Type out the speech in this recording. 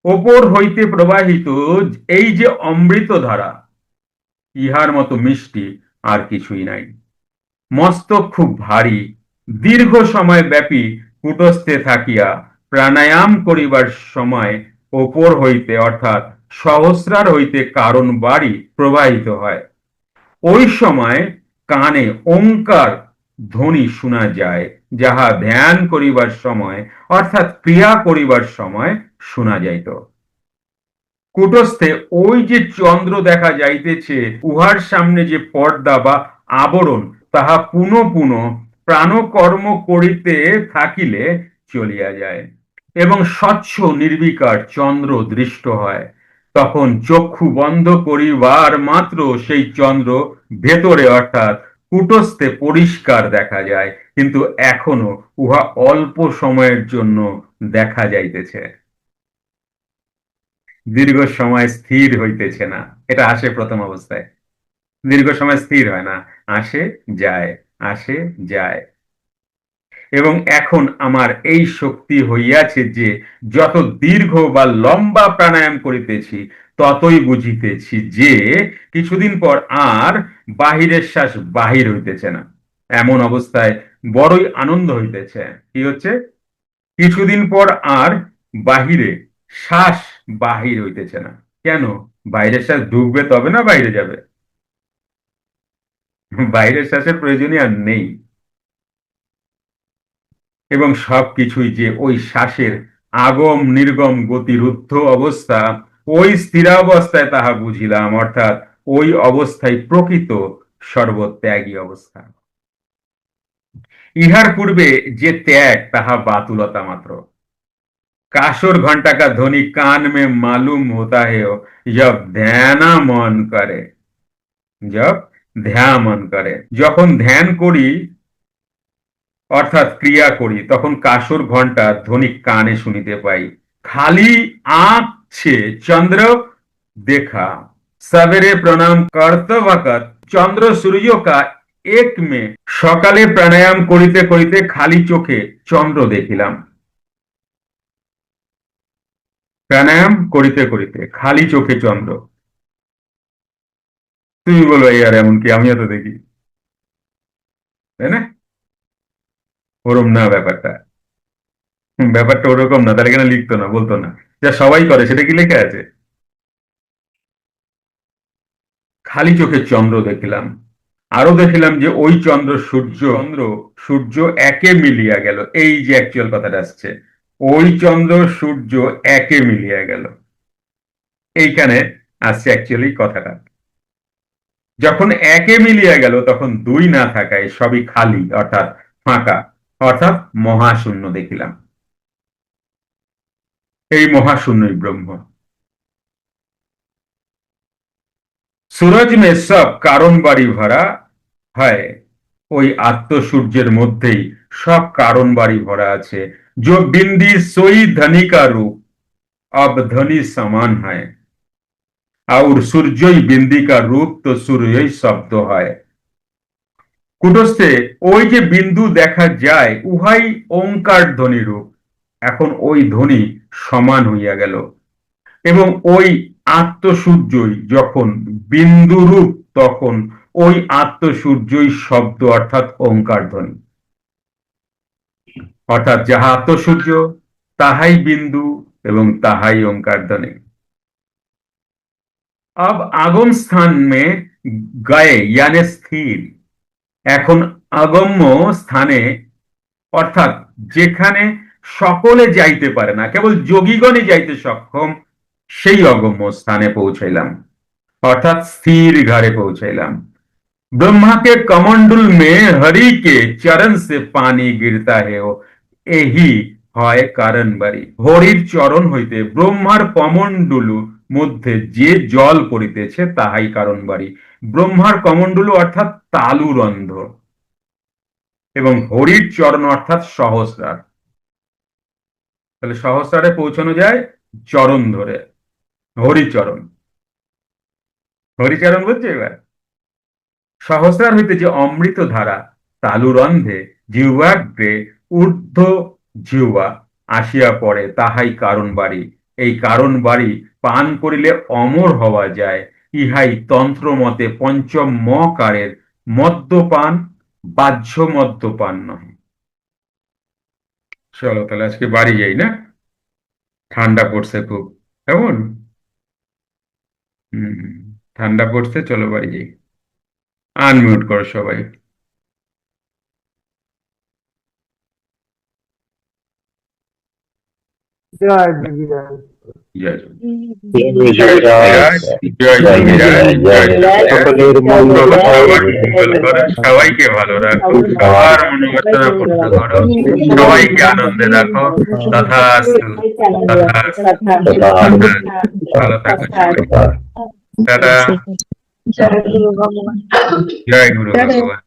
ওপর হইতে প্রবাহিত এই যে অমৃত ধারা, ইহার মতো মিষ্টি আর কিছুই নাই। মস্তক খুব ভারী, দীর্ঘ সময় ব্যাপী কূটস্থে থাকিয়া প্রাণায়াম করিবার সময় ওপর হইতে অর্থাৎ সহস্রার হইতে কারণ বাড়ি প্রবাহিত হয়। ওই সময় কানে ওঙ্কার ধ্বনি শোনা যায়, যাহা ধ্যান করিবার সময় অর্থাৎ ক্রিয়া করিবার সময় শোনা যাইত। কূটস্থে ওই যে চন্দ্র দেখা যাইতেছে, উহার সামনে যে পর্দা বা আবরণ, তাহা পুনঃ পুনঃ প্রাণকর্ম করিতে থাকিলে চলিয়া যায় এবং স্বচ্ছ নির্বিকার চন্দ্র দৃষ্ট হয়। তখন চক্ষু বন্ধ করিবার মাত্র সেই চন্দ্র ভেতরে অর্থাৎ কূটস্থে পরিষ্কার দেখা যায়, কিন্তু এখনো উহা অল্প সময়ের জন্য দেখা যাইতেছে, দীর্ঘ সময় স্থির হইতেছে না। এটা আসে প্রথম অবস্থায়, দীর্ঘ সময় স্থির হয় না, আসে যায়, আসে যায়। এবং এখন আমার এই শক্তি হইয়াছে যে যত দীর্ঘ বা লম্বা প্রাণায়াম করিতেছি, ততই বুঝিতেছি যে কিছুদিন পর আর বাহিরের শ্বাস বাহির হইতেছে না। এমন অবস্থায় বড়ই আনন্দ হইতেছে। কি হচ্ছে? কিছুদিন পর আর বাহিরে শ্বাস বাহির হইতেছে না। কেন? বাইরের শ্বাস ঢুকবে তবে না বাইরে যাবে, বাইরের শ্বাসের প্রয়োজনই আর নেই। এবং সবকিছুই যে ওই শ্বাসের আগম নির্গম গতিরুদ্ধ অবস্থা, ওই স্থিরাবস্থায় তাহা বুঝিলাম, অর্থাৎ ওই অবস্থায় প্রকৃত সর্বত্যাগী অবস্থা। ইহার পূর্বে যে ত্যাগ, তাহা বাতুলতা মাত্র। कासुर घंटा का ध्वनि कान में मालूम होता है जब ध्यान मन करे, जब ধ্যান মন করে। যখন ধ্যান করি অর্থাৎ ক্রিয়া করি, তখন কাসুর ঘন্টা ধ্বনি কানে শুনিতে পাই। খালি आंख से चंद्र देखा, सवेरे प्रणाम करते वक्त चंद्र सूर्य का एक में। সকালে প্রাণায়াম করিতে করিতে খালি চোখে চন্দ্র দেখিলাম। প্রাণায়াম করিতে করিতে খালি চোখে চন্দ্র। তুমি বলো এই আর এমন কি, আমিও তো দেখি, তাই না? ওরম না ব্যাপারটা, ব্যাপারটা ওরকম না, তাহলে কেন লিখতো না, বলতো না? যা সবাই করে সেটা কি লেখা আছে? খালি চোখে চন্দ্র দেখিলাম। আরো দেখিলাম যে ওই চন্দ্র সূর্য একে মিলিয়া গেল। এই যে অ্যাকচুয়াল কথাটা আসছে, ওই চন্দ্র সূর্য একে মিলিয়া গেল, এইখানে আসছে অ্যাকচুয়ালি কথাটা। যখন একে মিলিয়া গেল, তখন দুই না থাকায় সবই খালি অর্থাৎ ফাঁকা, অর্থাৎ মহাশূন্য দেখিলাম। এই মহাশূন্যই ব্রহ্ম। सूरज में सब कारण बाड़ी भरा है, ওই আত্মসূর্যের মধ্যেই সব কারণ বাড়ি ভরা আছে। जो बिंदी सोई धनी का रूप अब धनी समान है, और सूर्यई बिंदी का रूप तो सूर्यई शब्द है। কুটস্থে ওই যে বিন্দু দেখা যায়, উহাই ওঙ্কার ধ্বনি রূপ। এখন ওই ধ্বনি সমান হইয়া গেল, এবং ওই আত্মসূর্যই যখন বিন্দু রূপ, তখন ওই আত্মসূর্যই শব্দ অর্থাৎ ওঙ্কার ধ্বনি। অর্থাৎ যাহা আত্মসূর্য, তাহাই বিন্দু এবং তাহাই ओंकार ध्वनि। अब আগম স্থান में गए यानी স্থির। এখন আগম্য স্থানে অর্থাৎ যেখানে সকলে যাইতে পারে না, কেবল যোগীগণই যাইতে সক্ষম, সেই অগম্য স্থানে পৌঁছাইলাম, অর্থাৎ স্থির ঘরে পৌঁছাইলাম। ब्रह्मा के कमंडल में हरि के चरण से पानी गिरता है, यही হয় কারণ বাড়ি। হরির চরণ হইতে ব্রহ্মার কমণ্ডলু মধ্যে যে জল পড়িতেছে, তাহাই কারণ বাড়ি। ব্রহ্মার কমণ্ডলু অর্থাৎ তালুরন্ধ, এবং হরির চরণ অর্থাৎ সহস্রার। তাহলে সহস্রারে পৌঁছানো যায় চরণ ধরে, হরিচরণ। হরিচরণ বুঝছে এবার? সহস্রার হইতে যে অমৃত ধারা তালুরন্ধে জিহ্বাগ্রে ঊর্ধ্ব জিহ্বা আসিয়া পড়ে, তাহাই কারণ বাড়ি। এই কারণ বাড়ি পান করিলে অমর হওয়া যায়, ইহাই তন্ত্র মতে পঞ্চম মকারের মদ্যপান, বাহ্য মদ্যপান নহে। চলো তাহলে আজকে বাড়ি যাই না, ঠান্ডা পড়ছে খুব। কেমন? হম, ঠান্ডা পড়ছে, চলো বাড়ি যাই। আনমিউট করো সবাই। জয় বিরাজ। জয় জয় বিরাজ, জয় বিরাজ, জয় বিরাজ। সকলের মঙ্গল সবার হয়। মঙ্গল করো, সবাইকে ভালো রাখো, সবার মনোবাসনা পূর্ণ করো, সবাইকে আনন্দে রাখো। তথাস্তু, তথাস্তু, তথাস্তু। ভালো থাকো সবাই। টাটা। জয় গুরু ভগবান। জয় গুরু ভগবান।